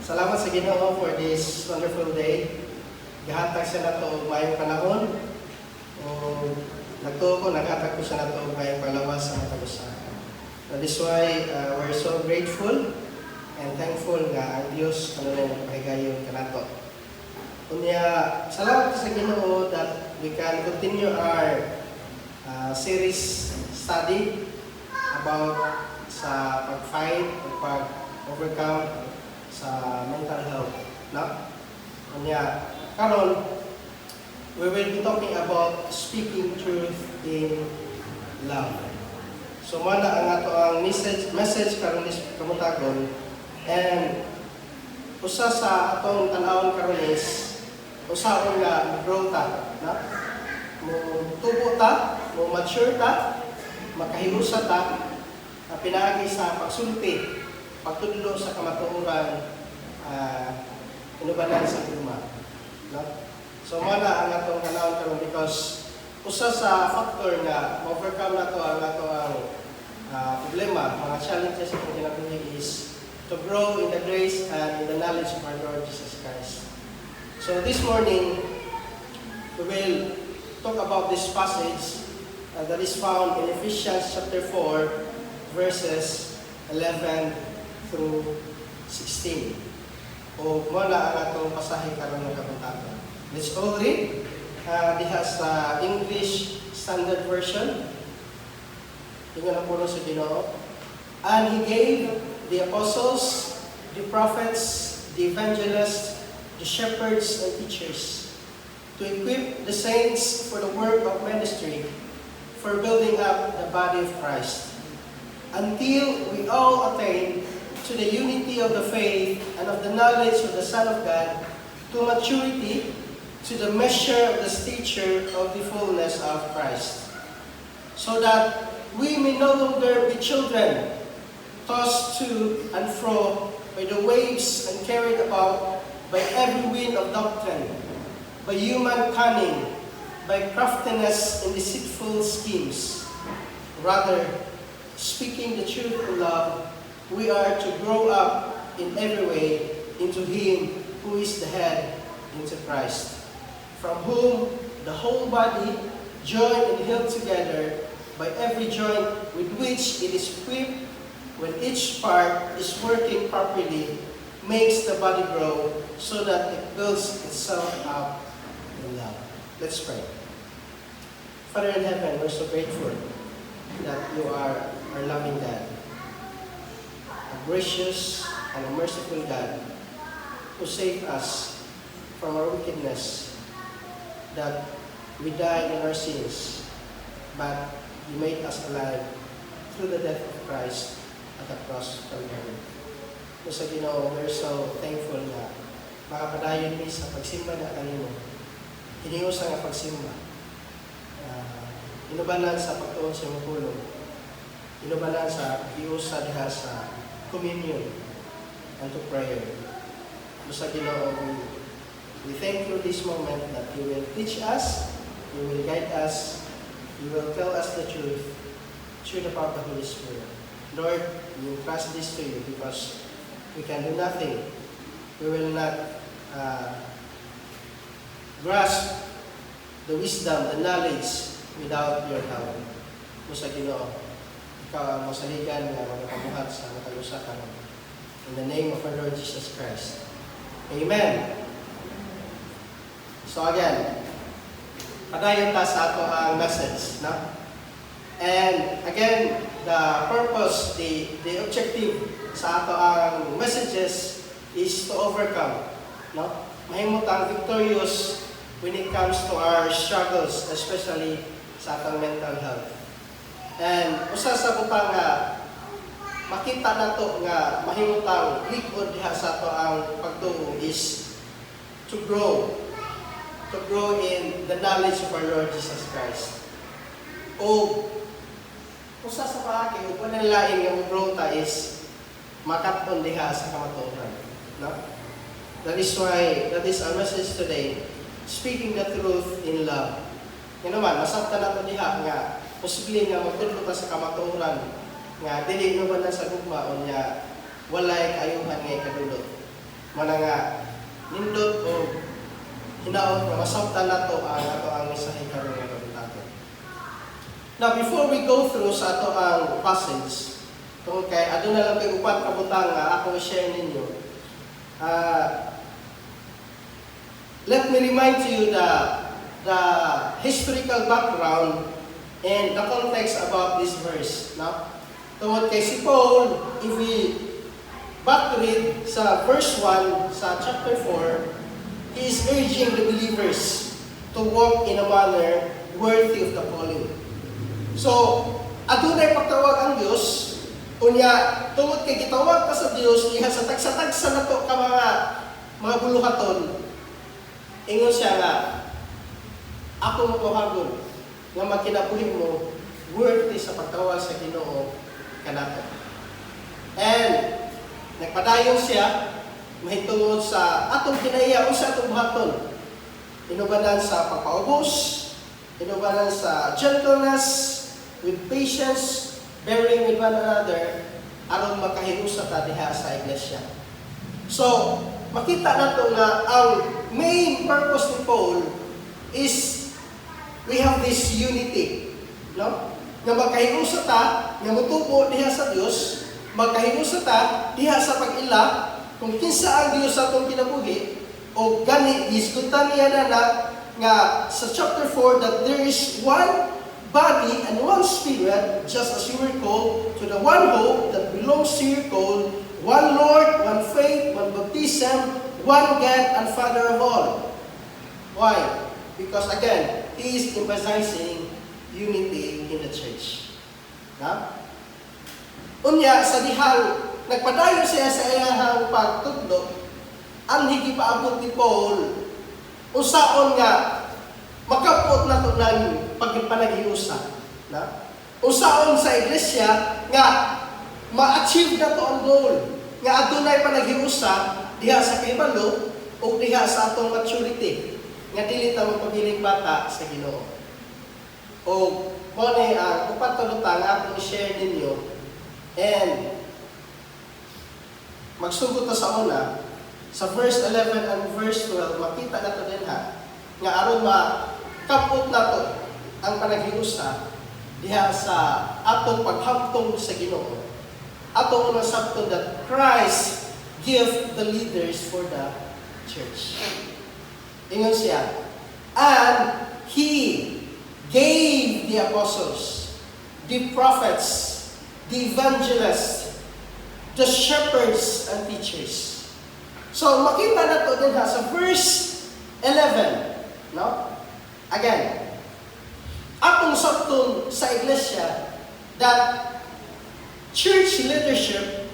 Salamat sa Ginoo for this wonderful day. Gihatag siya na to mayong panahon. O nagtuo ko, naghatag ko siya na to mayong palawas sa matag usa. That is why we're so grateful and thankful nga ang Dios ano na nagpahigayon kanato. Kunya salamat sa Ginoo that we can continue our series study about sa pag-fight o pag-overcome sa mental health, no? Kanya, karon we will be talking about speaking truth in love. So mana ang ato ang message karon is kamutagon, and usa sa atong tan-awon karon is usaon nga grow ta, no? Mo tubo ta, mo mature ta, makahiusa ta, pinaagi sa pagsulti, pagtudlo sa kamatuoran, inubanan sa luma. No? So, mana ang atong kanawon karon because usa sa factor nga overcome nato ang problema, mga challenges sa kinabuhi is to grow in the grace and in the knowledge of our Lord Jesus Christ. So, this morning, we will talk about this passage that is found in Ephesians chapter 4, verses 11 through 16. O muna ang atong pasahe karon ng kabutagan. Let's all read. Diha sa English Standard Version. Tingnan na po sa Ginoo. And He gave the apostles, the prophets, the evangelists, the shepherds and teachers to equip the saints for the work of ministry, for building up the body of Christ, until we all attain to the unity of the faith and of the knowledge of the Son of God, to maturity, to the measure of the stature of the fullness of Christ, so that we may no longer be children, tossed to and fro by the waves and carried about by every wind of doctrine, by human cunning, by craftiness in deceitful schemes. Rather, speaking the truth in love, we are to grow up in every way into Him who is the head, into Christ, from whom the whole body, joined and held together by every joint with which it is equipped, when each part is working properly, makes the body grow so that it builds itself up in love. Let's pray. Father in heaven, we're so grateful that you are our loving God, a gracious and a merciful God who saved us from our wickedness, that we died in our sins, but you made us alive through the death of Christ at the cross of Calvary. So sa Ginoo, we're so thankful na makapadayon ni sa pagsimba na kanimo. Hiniusa nga pagsimba. Inubanan sa pagtuon sa imong pulong. Inubanan sa iusa diha sa communion and to prayer. Sa Ginoo, we thank you this moment that you will teach us, you will guide us, you will tell us the truth through the power of the Holy Spirit. Lord, we entrust this to you because we can do nothing. We will not grasp the wisdom, the knowledge without your help. Sa Ginoo, ikaw ang masaligan na magkamuhat sa matalusakan. In the name of our Lord Jesus Christ. Amen. So again, padayon ta sa ato ang message, no? And again, the purpose, the objective sa ato ang messages is to overcome, no? Mahimot ang victorious when it comes to our struggles, especially sa atong mental health. And usa sa butang nga makita nato nga mahimutang likod diha sa ato ang pagtuo is to grow in the knowledge of our Lord Jesus Christ. O usa sa paagi ug panalain nga grow ta is makaton diha sa kamatuoran, no? That is our message today, speaking the truth in love. Nga naman, masabtan nato diha nga posible nga magtudlo ta sa kamatuoran nga dili no ba na sa gugma o niya walay kayuhan nga ikadulot. Mana nga nindot o hinaot nga masabtan nato ang mensahe karon nga kabutaton. Now before we go through sa ato ang passage, tungod kay aduna lang kay upat ka butang nga akong i-share ninyo. Let me remind you the historical background and the context about this verse. No? Tungod kay si Paul, if we back read sa verse 1 sa chapter 4, he is urging the believers to walk in a manner worthy of the calling. So, adunay pagtawag ang Dios, unya tungod kay gitawag ka sa Dios diha sa tagsa-tagsa nato ka mga buluhaton, ingon siya nga, ako mo kahagon nga magkinabuhi mo worthy sa pagtawag sa Ginoo kanato. And nagpadayon siya mahitungod sa atong kinaiya o sa atong buhaton. Inubanan sa pagpaubos, inubanan sa gentleness, with patience, bearing with one another, aron makahinusa ta diha sa iglesia. So, makita nato nga ang main purpose ni Paul is we have this unity, no? Nga magkahinusa ta, nga mutubo diha sa Dios, magkahinusa ta diha sa pag-ila kung kinsa ang Dios sa atong kinabuhi, o gani diskutan niya na nga sa chapter 4 that there is one body and one spirit, just as you were called to the one hope that belongs to your call, one Lord, one faith, one baptism, one God and Father of all. Why? Because again, he is emphasizing unity in the church. Na? Unya, sa dihang nagpadayon siya sa iyahang pagtudlo, ang higipaabot ni Paul, usaon nga, makapot na ito ng pagpanaghiusa. Usaon sa iglesia nga ma-achieve na ito ang goal. Nga adunay panaghiusa diha sa kahibalo o diha sa atong maturity. Nga dili ta magpabiling bata sa Ginoo. O mo ni ang upat ka butang akong i-share ninyo. And magsugod ta sa una, sa verse 11 and verse 12, makita na ito din ha, nga aron makapot na ito ang panaghiusa diha sa atong paghamtong sa Ginoo. Atong unang sabton that Christ give the leaders for the church. Ingon siya, and He gave the apostles, the prophets, the evangelists, the shepherds and teachers. So makita na ito din ha sa verse 11, no? Again, atong sabton sa iglesia that church leadership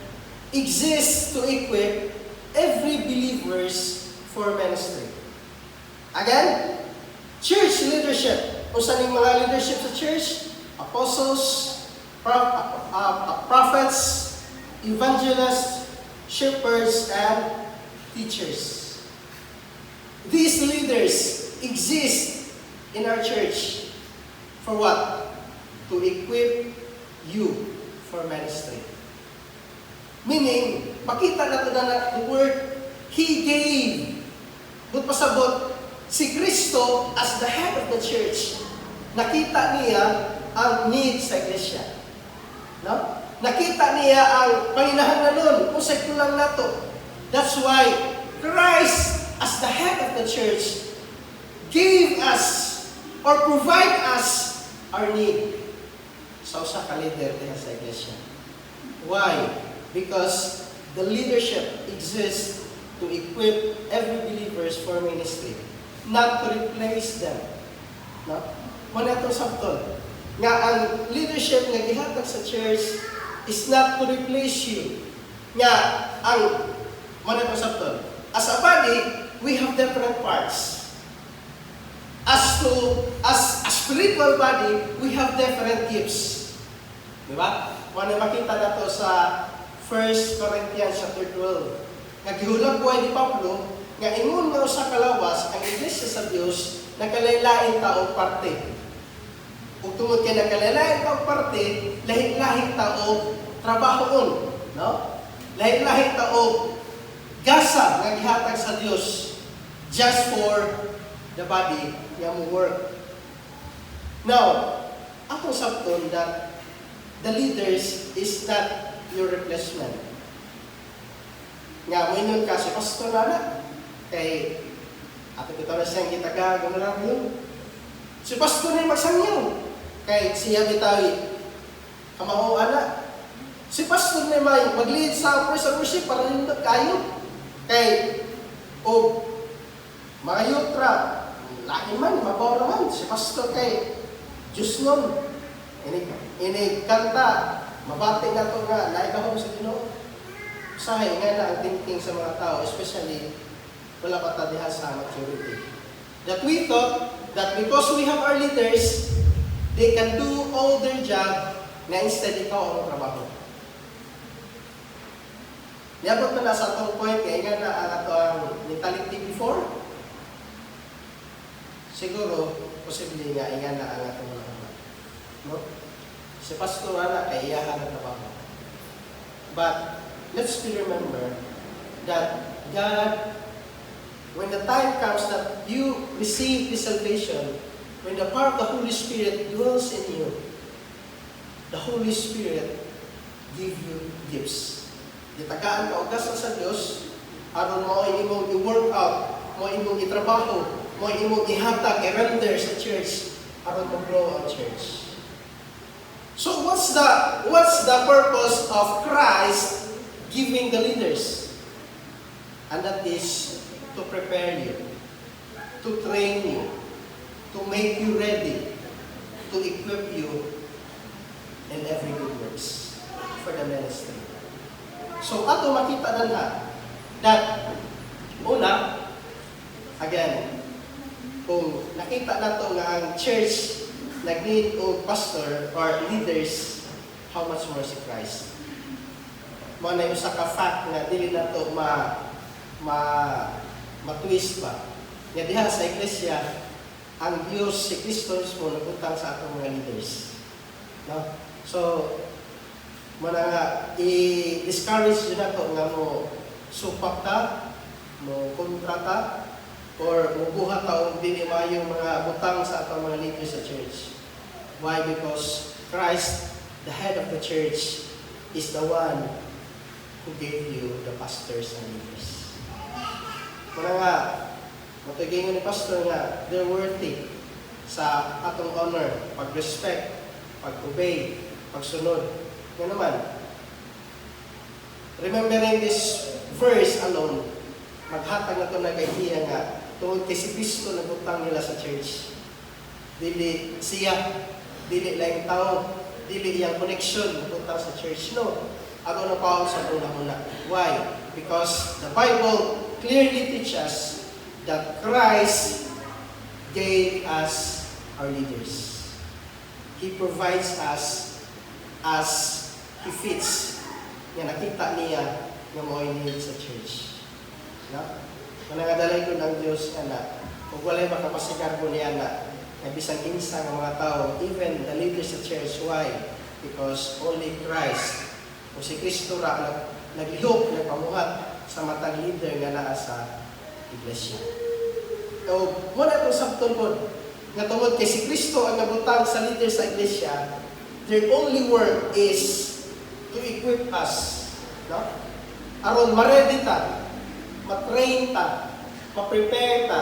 exists to equip every believers for ministry. Again, church leadership, usa ning mga leadership sa church, apostles, prophets, evangelists, shepherds, and teachers. These leaders exist in our church for what? To equip you for ministry. Meaning, makita na ito na the word, He gave. But pasabot, si Kristo as the head of the church, nakita niya ang need sa iglesia. No? Nakita niya ang panginahanglanon kung sa kulang nato. That's why Christ as the head of the church gave us or provide us our need sa usa ka leader diha sa iglesia. Why? Because the leadership exists to equip every believers for ministry, not to replace them. No? Muna itong sabton. Nga ang leadership nga gihatag sa church is not to replace you. Nga ang muna itong sabton. As a body, we have different parts. As a spiritual body, we have different gifts. Di ba? Muna makita na to sa 1 Corinthians chapter 12. Nga gihulag buhay ni Pablo, nga ingon nga sa kalawas, ang iglesia sa Dios nagkalaylain taong parte. Ug tungod kay nagkalaylain taong parte, lahing-lahing taong trabahoon, no? Lahing-lahing taong gasa nga gihatag sa Dios just for the body nga mo work. Now, atong sabton that the leaders is not your replacement. Nga mo ingon ka si pastor na kay ato kita na siyang gitaga gano'n yun. Si pastor na magsangyaw kay siya bitawi kamao ana. Si pastor na may mag-lead sa praise and worship para nindot kayo. Kay o mga yutra, lain man, mabaw naman. Si pastor kay Diyos nun. Ini kanta, mabati na ito nga, naikahong sa Ginoo. Usahay nga na ang thinking sa mga tao, especially wala pa tadiha sa maturity. That we thought that because we have our leaders, they can do all their job na instead ikaw ang trabaho. Niyabot na sa itong point, kaya nga na ang mentality before. Siguro, posible nga, nga na ang atong mga kamat. No? Si pastor na kaya iyahan ang trabaho. But, let's still remember that God, when the time comes that you receive the salvation, when the power of the Holy Spirit dwells in you, the Holy Spirit give you gifts. Gitagaan ka og gasa sa Dios aron mo imong i-work out, mo imong itrabaho, mo imong ihatag, i-render sa church aron mag-grow ang church. So what's the purpose of Christ giving the leaders? And that is to prepare you, to train you, to make you ready, to equip you in every good works for the ministry. So, ato makita na that, una, again, kung nakita na to nga ang church nag-need o pastor or leaders, how much more si Christ? Mo na yung sa ka-fact na dili na to ma-twist ba? Nga diha sa iglesia, ang Diyos, si Kristo mismo, nagutang sa atong mga leaders. No? So, muna nga, i-discourage yun na ito nga mo supak ta, mo kontrata, or mo buhat ta o dili mayong mga butang sa atong mga leaders sa church. Why? Because Christ, the head of the church, is the one who gave you the pastors and leaders. Muna nga, matuging ni pastor nga, they're worthy sa atong honor, pag-respect, pag-obey, pagsunod. Yan naman. Remembering this verse alone, maghatag na ito na idea nga, tungkol kay si Kristo nagutang nila sa church. Dili siya, dili lang tao, dili iyang connection nagutang sa church. No. Ako na pa sa una-una. Why? Because the Bible clearly teaches that Christ gave us our leaders. He provides us as He fits. Nga nakita niya nga mo need sa church. No? Manangadalay ko ng Diyos na kung wala'y makapasigarbo niya na bisang insa ng mga tao, even the leaders sa church. Why? Because only Christ o si Kristo ra naglihok, nagpamuhat sa matang leader nga naa sa iglesia. O muna itong sabton po, nga tungod kay si Kristo ang nabutang sa leader sa iglesia, their only work is to equip us. No? Aron ma-ready ta, ma-train ta, ma-prepare ta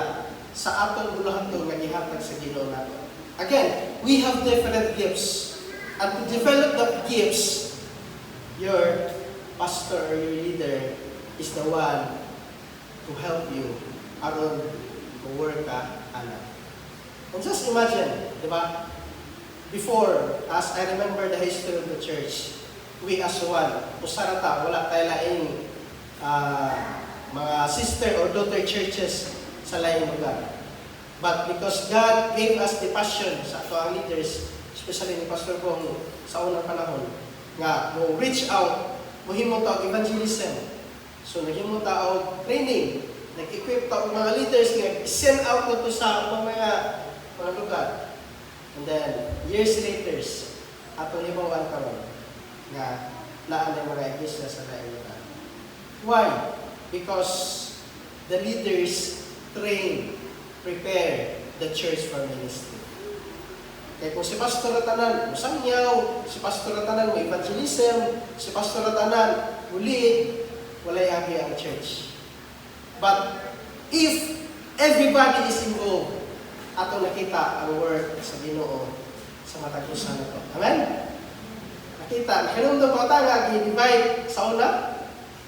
sa atong bulahaton nga gihatag sa Ginoo nato. Again, we have different gifts. And to develop the gifts, your pastor or your leader is the one to help you aron mo-work ka anak. And just imagine, di ba? Before, as I remember the history of the church, we as one, usarata, wala tayo laing mga sister or daughter churches sa laing lugar. But because God gave us the passion sa ato leaders, especially ni Pastor Bong sa unang panahon, nga mo reach out, mo himo ta og evangelism. So naghimo ta og training, nag-equip ta og mga leaders nga send out na to sa mga lugar. And then years later, ato limawan karon nga laan ng mga iglesia sa laing lugar. Why? Because the leaders train, prepare the church for ministry. Kaya kung si Pastor Ratanan, musangyaw, si Pastor Ratanan, may evangelism, si Pastor Ratanan, muli, walay agi ang church. But if everybody is involved, ato nakita ang work sa Ginoo sa matag usa nato. Amen? Nakita, hinumdum ko ta nga gi-divide sa una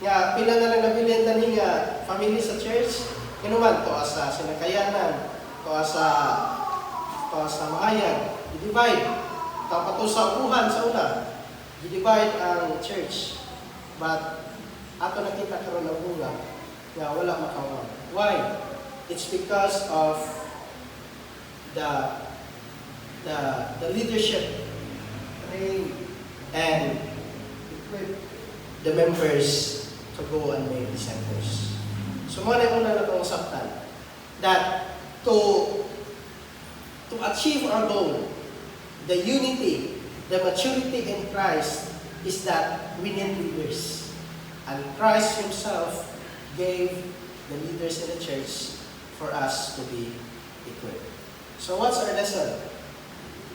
nga pila na lang nabilin tani nga family sa church. Kinuman to sa sinakayanan, to sa mahayag, i-divide. Tapos sa upuhan sa una, i-divide ang church. But ato nakita karon ang bunga nga wala makawag. Why? It's because of the leadership train and equip the members to go and make disciples. So mo na una na itong usaptan that to achieve our goal, the unity, the maturity in Christ is that we need leaders. And Christ Himself gave the leaders in the church for us to be equipped. So what's our lesson?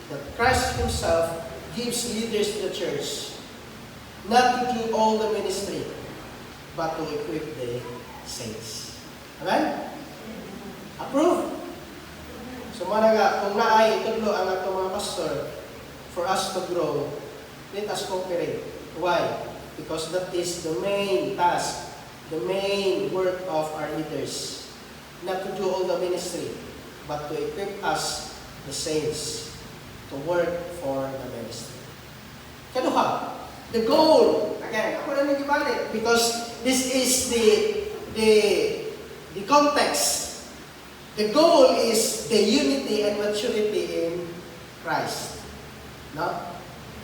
That Christ Himself gives leaders to the church not to do all the ministry, but to equip the saints. Amen? Approve? So mga nga, kung naay itudlo ang atong mga pastor for us to grow, let us cooperate. Why? Because that is the main task, the main work of our leaders. Not to do all the ministry, but to equip us, the saints, to work for the ministry. Kaduha, the goal, again, ako na nagibalik, because this is the context. The goal is the unity and maturity in Christ. No?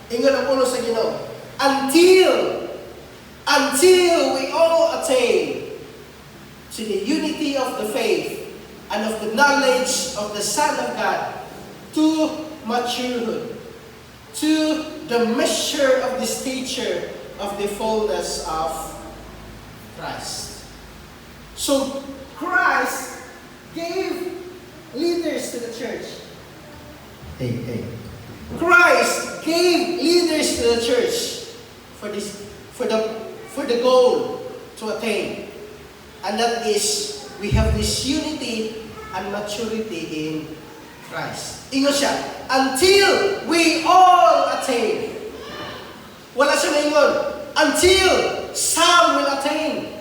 Ingon ang puno sa Ginoo. Until we all attain to the unity of the faith and of the knowledge of the Son of God, to maturehood, to the measure of the stature of the fullness of Christ. So Christ gave leaders to the church. Christ gave leaders to the church for the goal to attain. And that is, we have this unity and maturity in Christ. Ingon siya, until we all attain. Wala siya maingon, until some will attain.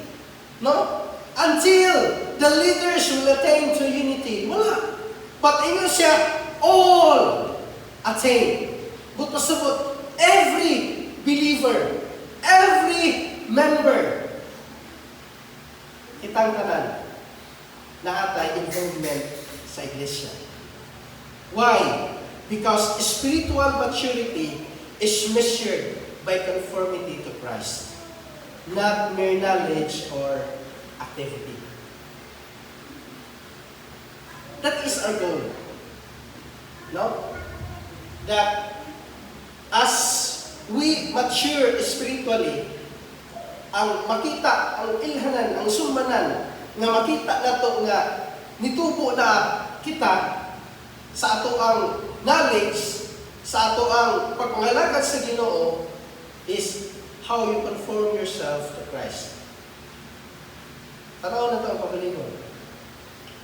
No? Until the leaders will attain to unity. Wala. But ingon siya, all attain. But pasabot, every believer, every member, kitang tanan na atay involvement sa iglesia. Why? Because spiritual maturity is measured by conformity to Christ, not mere knowledge or activity. That is our goal. No? That as we mature spiritually, ang makita, ang ilhanan, ang sumanan, nga makita nato nga nitubo na kita sa ato ang knowledge, sa ato ang pagpangalagad sa Ginoo, is how you conform yourself to Christ. Tanaw na ito ang pagalingon.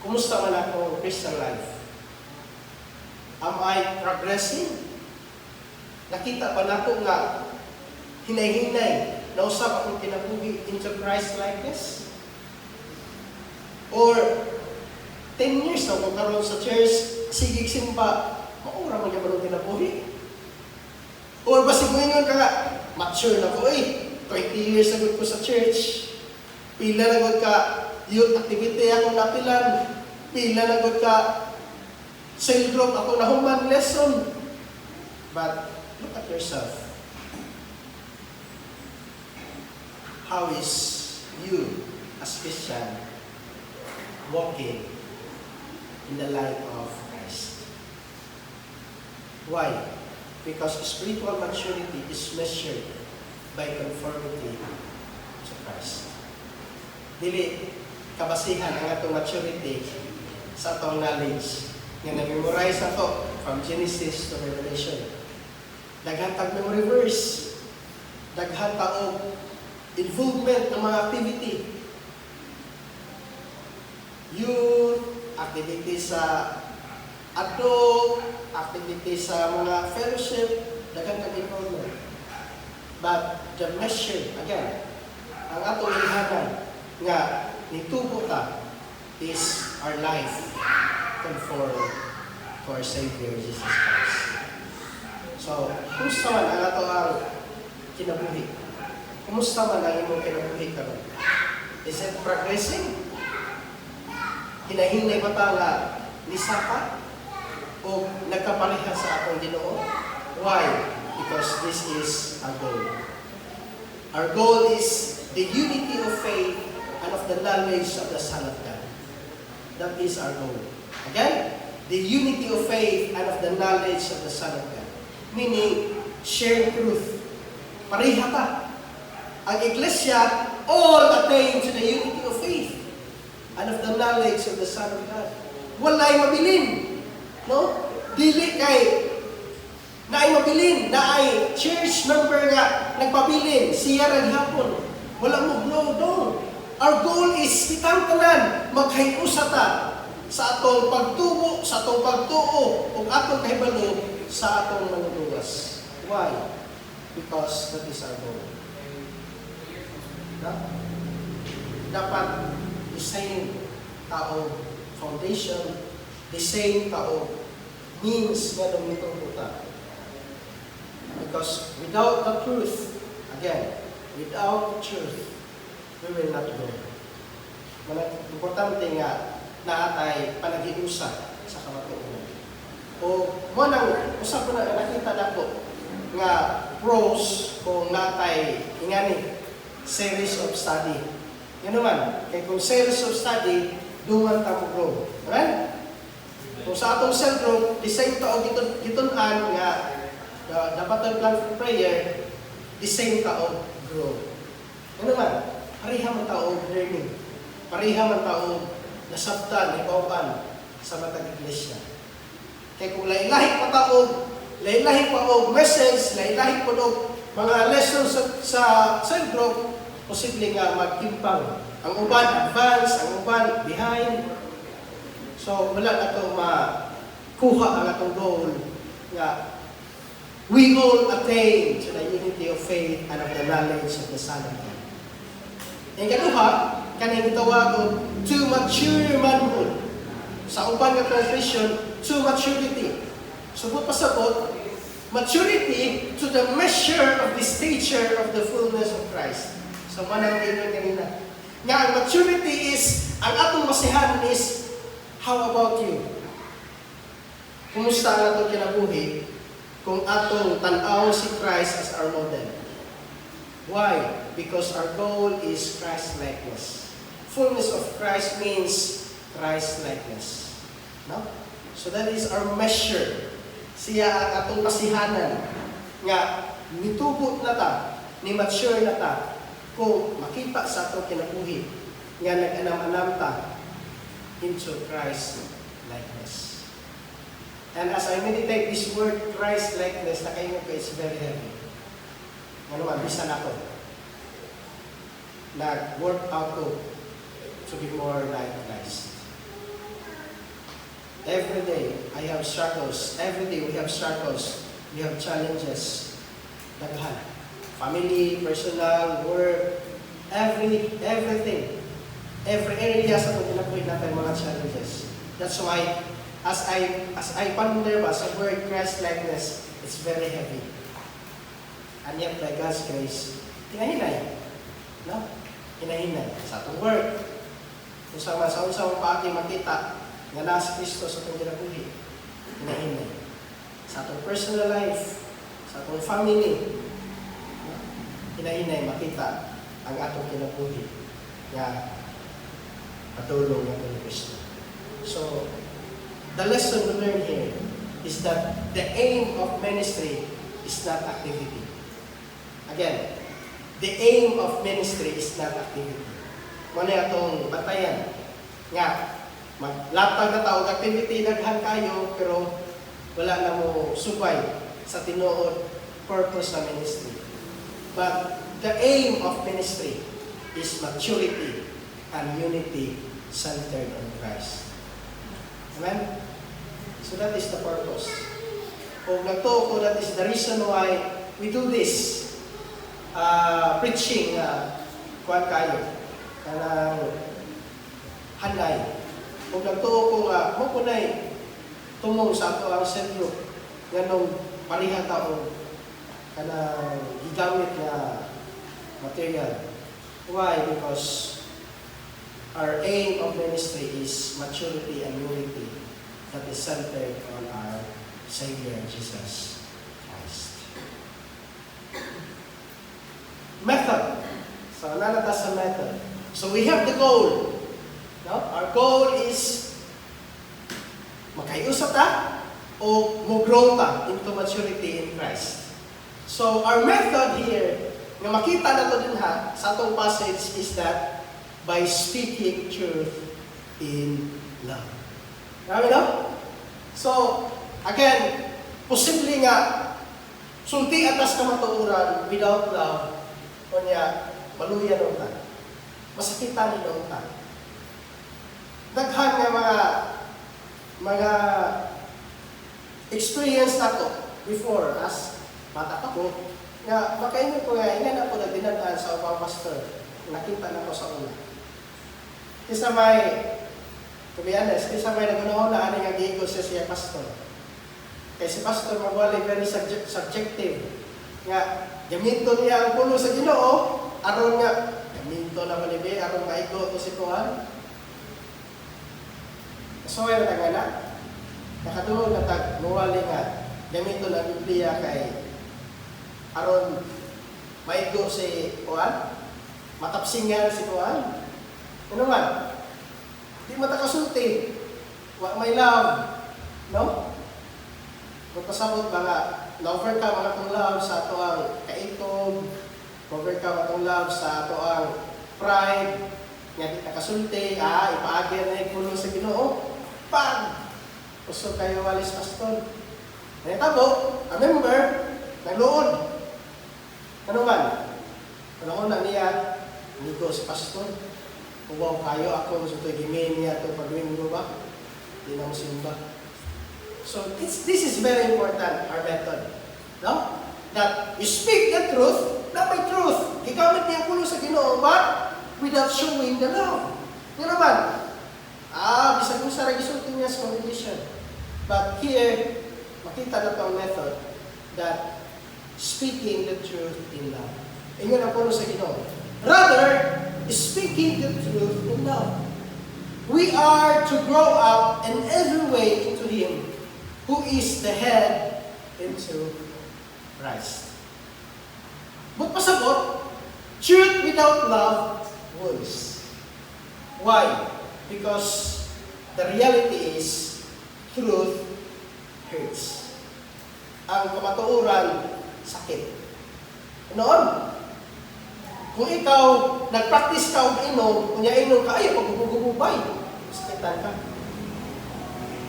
Kumusta man ako Christian life? Am I progressing? Nakita pa nato nga hinay-hinay, nausap akong kinabuhi into Christ likeness? Or 10 years na kung karoon sa church, sigig simba, maura man yung manong kinabuhi? Or basiguingon ka nga, mature na ko 20 years na ko sa church, pila na ka youth activity akong napilan, pila na ka cell group ako na human lesson. But look at yourself. How is you as Christian walking in the light of Christ? Why? Because spiritual maturity is measured by conformity to Christ. dili kabasihan ang atong maturity sa atong knowledge. Nga na-memorize na to from Genesis to Revelation. Daghan tag memory verse. Daghan ta og involvement ng mga activity. Youth, activity sa adult, activity sa mga fellowship, daghan tag involvement. But the measure, again, ang atong ilhanan nga nitubo ta is our life conform to our Savior Jesus Christ. So, kumusta man ang ato ang kinabuhi? Kumusta man ang imong kinabuhi karon? Is it progressing? Hinahinay ba ta nga nisaka? O nagkapareha sa atong Ginoo? Why? Because this is our goal. Our goal is the unity of faith and of the knowledge of the Son of God. That is our goal. Again, the unity of faith and of the knowledge of the Son of God. Meaning, share truth. Pareha ka. Ang Iglesia, all attain to the unity of faith and of the knowledge of the Son of God. Walay mabilin. No? Dili kay na ay mabilin, na ay church member nga nagpabilin, siya rin hapon. Wala mo no. Our goal is kitang tanan, maghahiusa ta sa atong pagtubo, sa atong pagtuo, o atong kahibalo sa atong manuluwas. Why? Because that is our goal. Dapat the same tao foundation, the same tao means nga lumitubo ta. Because without the truth, again, without the truth, we will not go. Importante nga naatay panaghiusa sa kamatuonan. O mo nang usap ko na nakita nako nga pros kung natay ingani series of study. Yan naman, kay kung series of study, dungan ta mo grow. Right? Kung sa atong cell group, the same tao gitunan nga dapat plan for prayer, the same tao grow. Ano naman? Pareha man tao learning. Pareha man tao nasabtan, ibawan sa matag iglesia. Kaya kung lahi-lahi pa tao, lahi-lahi pa o message, lahi-lahi pa o mga lessons sa cell group, posible nga mag-impang. Ang uban advance, ang uban behind. So wala na ito makuha ang atong goal nga we all attain to the unity of faith and of the knowledge of the Son of God. Ang kaduha, kanang gitawag og to mature manhood. Sa uban nga translation, to maturity. Subot pa sabot, maturity to the measure of the stature of the fullness of Christ. So manang gingon kanina. Nga ang maturity is, ang atong masihan is, how about you? Kumusta ang atong kinabuhi? Kung atong tan-aw si Christ as our model. Why? Because our goal is Christ-likeness. Fullness of Christ means Christ-likeness. No? So that is our measure. Siya ang atong pasihanan nga nitubo na ta, ni mature na ta, kung makita sa atong kinabuhi nga nag-anam-anam ta into Christ-likeness. And as I meditate this word, Christ-likeness, nakaingat ko, it's very heavy. Ano man, bisan ako. Nag-work out ko to be more like Christ. Every day, I have struggles. Every day, we have struggles. We have challenges. Daghan. Family, personal, work, everything. Every area sa pagkinabuhi natin mga challenges. That's why, as I ponder ba sa word Christ-likeness, it's very heavy. And yet, by God's grace, hinahinay. No? Hinahinay. Sa atong work, kung sa unsa paagi makita nga na si Kristo sa atong kinabuhi, hinahinay. Sa atong personal life, sa atong family, no? Hinahinay makita ang atong kinabuhi nga patulong natin ni Kristo. So, the lesson to learn here is that the aim of ministry is not activity. Again, the aim of ministry is not activity. muna atong batayan. Nga, maglatag na tao, activity daghan kayo, pero wala na mo subay sa tinuod purpose sa ministry. But the aim of ministry is maturity and unity centered on Christ. Amen? So that is the purpose. Kung nagtuo ko, that is the reason why we do this preaching kuwan kayo kanang hanay. Kung nagtuo ko nga, mo po na'y tumong sa ato ang sentro ganong pariha taon kanang gigamit na material. Why? Because our aim of ministry is maturity and unity that is centered on our Savior, Jesus Christ. Method. So, nanata sa method. So, we have the goal. No? Our goal is makaiusap ta o mo-grow ta into maturity in Christ. So, our method here, nga makita na to din ha, sa atong passage is that by speaking truth in love. Marami no? So, again, posible nga, sulti atas kamatuuran without love, o niya, maluya nung ta. Masakitan ni nung ta. Daghan nga mga experience na to before, as bata pa ko, nga makaingon ko nga, ina na po nagdinadaan sa upang pastor. Nakita na ko sa una. Isa may, to be honest, isa may nagunaw na ano nga giigol siya pastor. Kaya si pastor magwali very subjective. Nga, gaminto niya ang puno sa Ginoo, aron nga, gaminto na manibi, aron maigo to si Tuhan. So, ay natagana. Nakatulog na tag, muwali nga, gaminto na Biblia kay aron maigo si Tuhan, matapsingan si Tuhan. Ano man? Di matakasulti. May love. No? Kung pasabot ba nga, na-over ka mga itong love sa ato ang kaitog, over ka mga itong love sa ato ang pride, nga di nakasulti, ipaagir na yung puno sa Ginoo. Pag! Gusto kayo walis pastor. Nalitabo, a member, nagluod. Ano man? Panahon na niya, nito si pastor. Uwaw kayo, ako gusto ito gimin niya ito pag-winggo ba? Hindi na simba. So, this is very important, our method. No? That you speak the truth, not by truth. Gigamit niya puno sa Ginoo, but without showing the love. Hindi naman. Bisag mo sa regisulti niya sa congregation. But here, makita na ito ang method that speaking the truth in love. Ingon ang puno sa Ginoo. Rather, speaking the truth in love. We are to grow up in every way into Him who is the head into Christ. But pasabot, truth without love wounds. Why? Because the reality is truth hurts. Ang kamatuoran, sakit. Noon, kung ikaw nag-practice ka og inom, kunya inom ka, ayaw pagugububay, sakitan ka.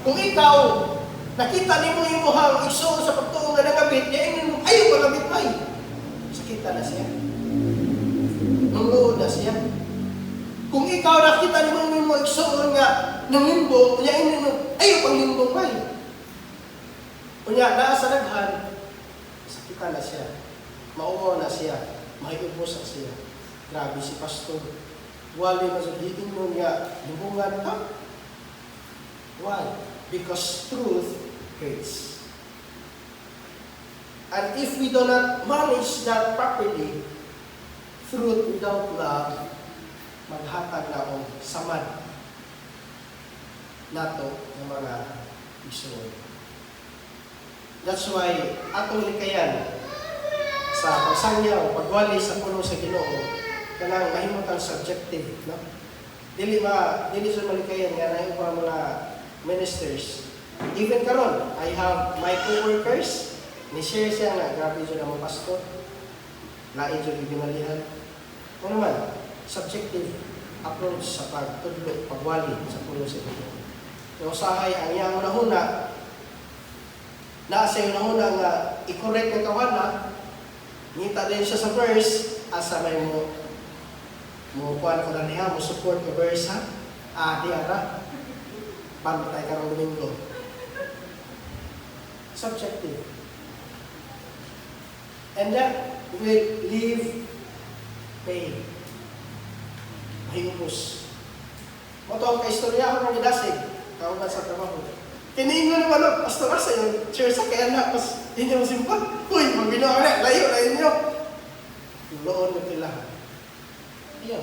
Kung ikaw nakita nimo yung muhang igsoon sa pagtuong nga nagabit, niya inom, ayaw magabit bay, sakitan na siya. Nungluod na siya. Kung ikaw nakita nimo yung mga igsoon nga nanglimbo, kunya inom, ayaw panglimbong bay. Kunya naa sa daghan, sakitan na siya. Mauwaw na siya. Mahiubos na siya. Grabe si pastor. Wali na sa hiting mo niya, libungan ka. Why? Because truth hurts. And if we do not manage that properly, truth without love, maghatag na akong samad nato ng mga isuon. That's why, atong likayan, sa pagsangyaw, pagwali sa puno sa Ginoo, kanang mahimutang subjective, no? Dili sa malikayan nga na yung mga ministers. Even karon, I have my co-workers, ni-share siya nga, grabe dyan ang mga pastor, lain dyan yung binalihan. Ano naman, subjective. approach sa pagtudlo, pagwali sa pulo sa Ginoo. Yung usahay ang iyang unahuna, na sa unahuna nga i-correct ng kawana, ngita din siya sa verse, asa may mo kuhan ko na niya, mo support ka verse ha? Di ara, pantay ka ng Domingo. Subjective. And that will leave pain. Mahingos. Mo to ang kaistorya ako ng gidasig, kauban sa trabaho. Kiniingon naman, pastor sa yung church sa kaya na, pas hindi mo simpa. Uy, magbinawa na, layo nyo. Loon mo tila. Yeah.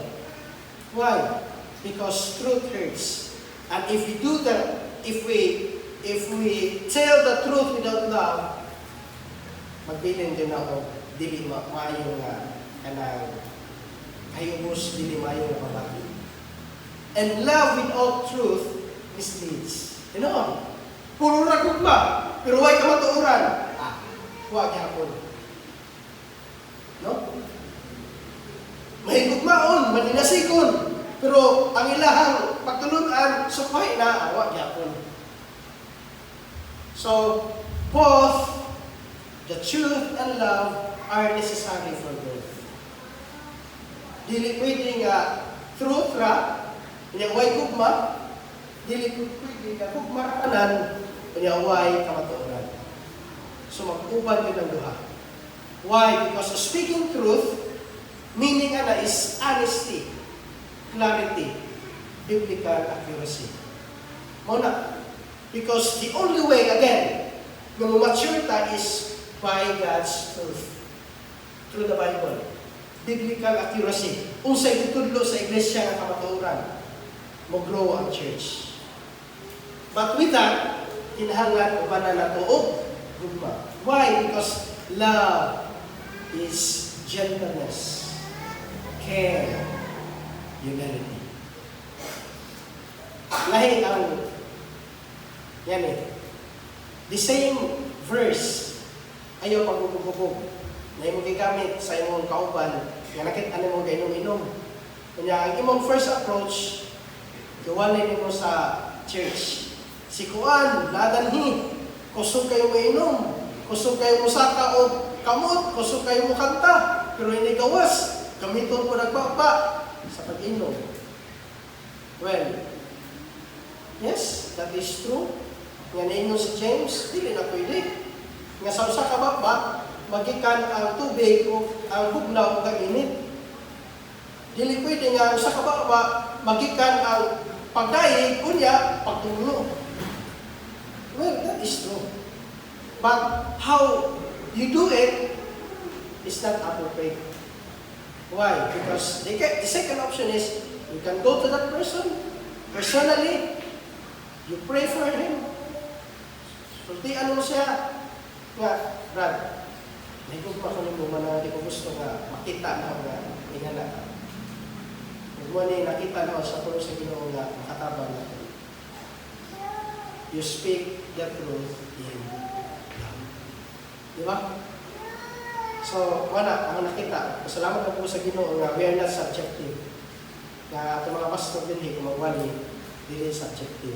Why? Because truth hurts. And if we do that, if we tell the truth without love, magbilin din ako, dili maayo nga kanang hayubos, dili maayo nga pabati. And love without truth misleads. You know, puro ra gugma, pero way ka matuuran. Huwag yapon. No? May gugmaon, maninasikon, pero ang ilahang pagtulunan, supay na, huwag yapon. So, both the truth and love are necessary for growth. Dili pwede nga truth ra, kanya way gugma, dili pwede nga gugma ra kanan, kanya way kamatuoran. So mag-uban yun ang duha. Why? Because speaking truth, meaning ana is honesty, clarity, biblical accuracy. Muna, because the only way, again, na mature ta is by God's truth. Through the Bible. Biblical accuracy. Unsay gitudlo sa iglesia nga kamatuoran, mo-grow ang church. But with that, kinahanglan uban na natuog gugma. Why? Because love is gentleness, care, humility. Lahi ang yan eh. The same verse, ayaw pagubog-ubog na imong gigamit sa imong kauban, nga nakita nimo gainom-inom. Kanya ang imong first approach, gawanin nimo sa church. Si Kuan, nadanhi, kusog kayo mainom, kusog kayo musaka o kamot, kusog kayo mo kanta, pero hindi gawas, gamiton po nagbaba sa pag-inom. Well, yes, that is true. Nga ninyo si James, dili na pwede. Nga sa usa ka baba, magikan ang tubig o ang hugnaw o kainit. Dili pwede nga usa ka baba, magikan ang pagdaig unya pagtulo. Well, that is true. But how you do it is not appropriate. Why? Because the second option is you can go to that person personally, you pray for him. Sultian mo siya nga, Brad, may gugma ko nimo man na di ko gusto nga makita na nga ingana ka. Kung mo ni nakita na sa pulo sa Ginoo nga makatabang na. You speak the truth in love. Di ba? So, wala, ang nakita. Pasalamat na po sa Ginoo nga we are not subjective. Nga ito mga pastor din, kung magwali, dili subjective.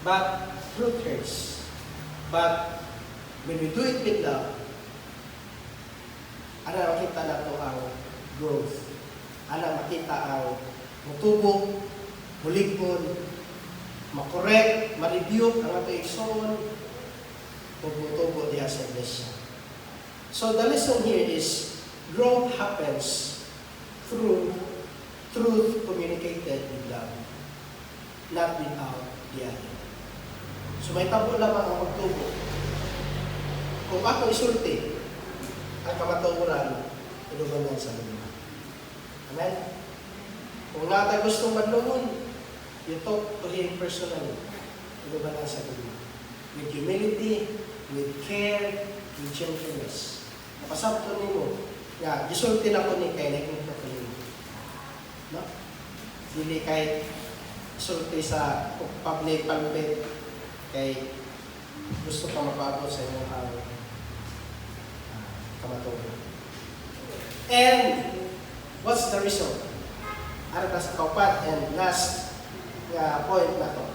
But truth hurts. But when we do it with love, ana makita na ito ang growth. Ana makita ang mutubo, muligon, makorek, ma-rebuke ang ato igsoon, tubo-tubo diya sa iglesia. So the lesson here is growth happens through truth communicated with love, not without the other. So may tabo lamang ang magtubo. Kung ako isulti, ang kamatuoran, inubangan sa luma. Amen? Kung natay gustong madlungon, you talk to him personally. Inubangan sa luma. With humility, with care, with gentleness. Napasabto nimo. Ya, gisulti na ko ni kay naging ko nimo. No? Dili kay sulti sa public pulpit kay gusto pa mapaabot sa inyong kamatuoran. And What's the result? Ano ta sa kaupat and last point na to.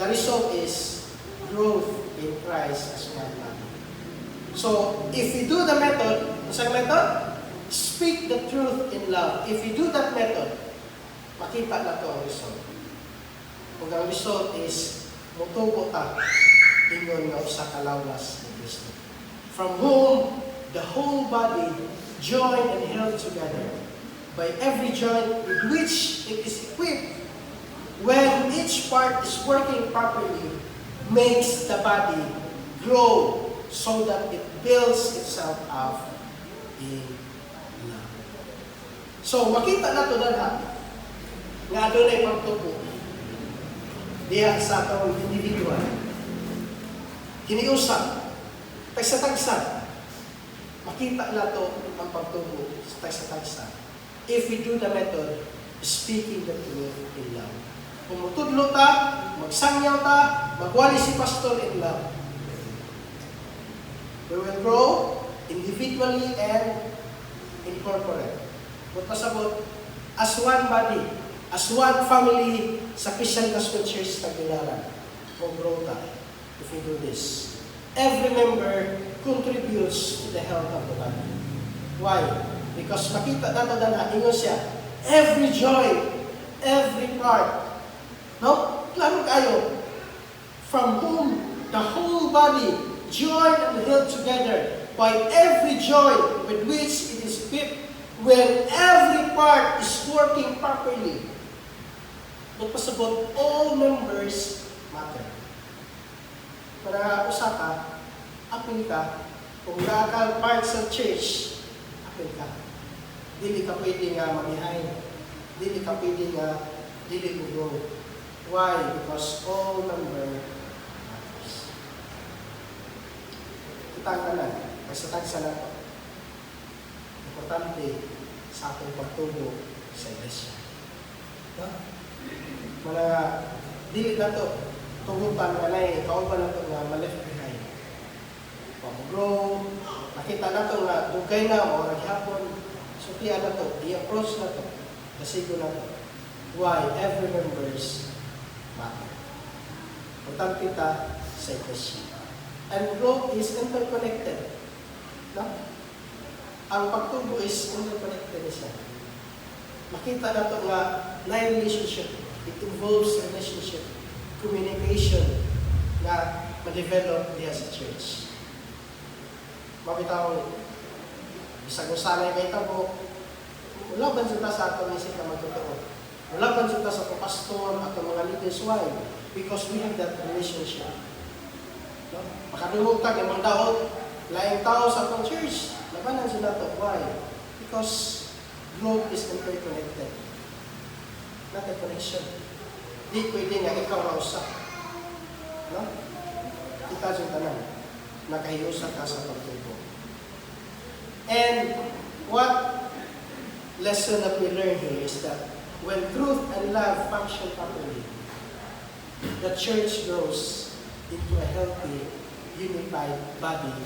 The result is growth in Christ as one body. So, if we do the method, isang method? Speak the truth in love. If you do that method, makita na to ang result. Kung ang result is mutubo ta ingon nga usa ka lawlas ni Kristo. From whom the whole body joined and held together by every joint with which it is equipped, when each part is working properly, makes the body grow so that it builds itself up in love. So, makita na ito na nga adunay pagtubo diya sa atong individual. Kiniusap, tagsa-tagsa, makita na ito ang pagtubo sa tagsa-tagsa. If we do the method, speaking the truth in love. Kung mutudlo ta, magsangyaw ta, magwali si pastor in love. We will grow individually and in corporate. Kung pasabot, as one body, as one family sa Christian Gospel Church Tagbilaran, kung grow ta, if we do this. Every member contributes to the health of the body. Why? Because makita nato na ingon siya, every joint, every part, no? Klaro kayo, from whom the whole body joined and held together by every joint with which it is equipped, when every part is working properly. Magpasabot, all members matter. Para usa ka, apil ka, kung nakakal part sa church, apil ka. Dili ka pwede nga mag-behind. Dili ka pwede nga dili ko grow. Why? Because all member matters. Kitang ka na, kasi tagsa na ito. Importante sa ating pagtubo sa iglesia. No? Mga dili na ito, tugutan ka na eh, kauban na ito nga ma-left behind. Pag-grow, nakita na ito nga dugay na o naghapon, so tiyan na ito, i-approach na ito, kasigo na ito. Why? Every members matter. Importante ta sa iglesia. And growth is interconnected. No? Ang pagtubo is interconnected siya. Makita na ito nga na relationship. It involves relationship, communication na ma-develop niya sa church. Mabitaw, isang usanay kay tabo, wala ba sila sa ato isip na magtotoo? Wala ba sila sa pastor at mga leaders? Why? Because we have that relationship. No? Makadungog ka, yung mga daot, laing tao sa atong church, labanan sila ito. Why? Because growth is interconnected. Not a connection. Di pwede nga ikaw na usap. No? Kita yung tanan. Nakahiusap ka sa pagtubo. And what lesson that we learn here is that when truth and love function properly, the church grows into a healthy, unified body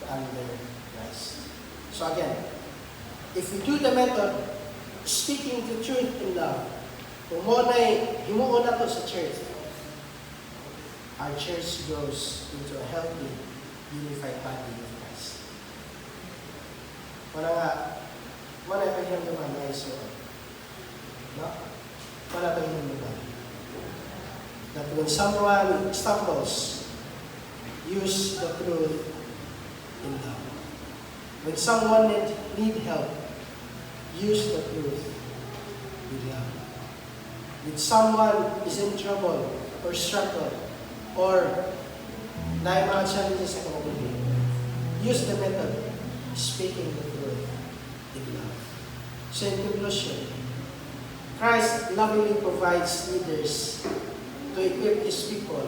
under Christ. So again, if we do the method, speaking the truth in love, kung mo na'y himuon na to sa church, our church grows into a healthy, unified body of Christ. Wala pa yung naman na iso. No? Wala pa yung naman. That when someone stumbles, use the truth in love. When someone need help, use the truth with love. When someone is in trouble or struggle or na mga challenges sa kanabuhi, use the method speaking the truth in love. So in conclusion, Christ lovingly provides leaders to equip His people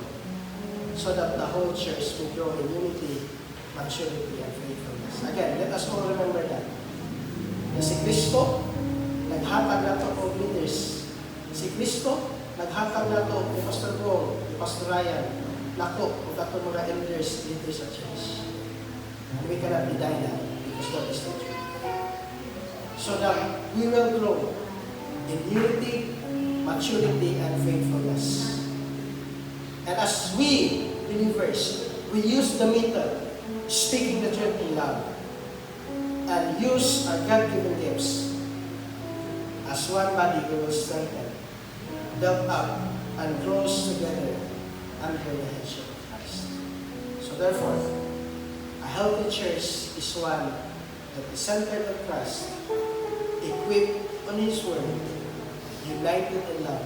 so that the whole church will grow in unity, maturity, and faithfulness. Again, let us all remember that. Na si Kristo, naghatag na ito ng leaders. Si Kristo, naghatag na ito ni Pastor Gong, ni Pastor Ryan, nako, kung ito mga elders, leaders sa church. We cannot deny that because that is the truth. so that we will grow in unity, maturity, and faithfulness. And as we believers, we use the method, speaking the truth in love, and use our God-given gifts as one body we will strengthen, build up, and grows together under the headship of Christ. So therefore, a healthy church is one that is centered on Christ, equipped on His Word, united in love,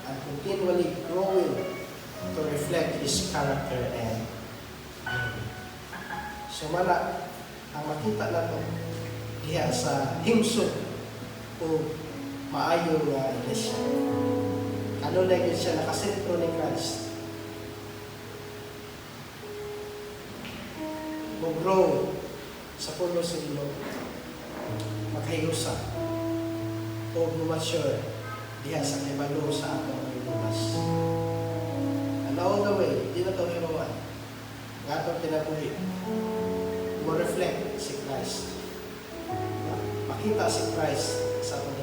and continually growing to reflect His character and glory. So mana, ang makita na ito diha sa himsog o maayo nga iglesia. Ano na yun siya nakasentro ni Christ. Mag-grow sa puno sa ilog, maghahiusa, o mature diha sa kibalo sa atong ilumas. And all the way, di na ito himawan. Nga itong kinabuhi. Mo reflect si Christ. Makita si Christ sa atong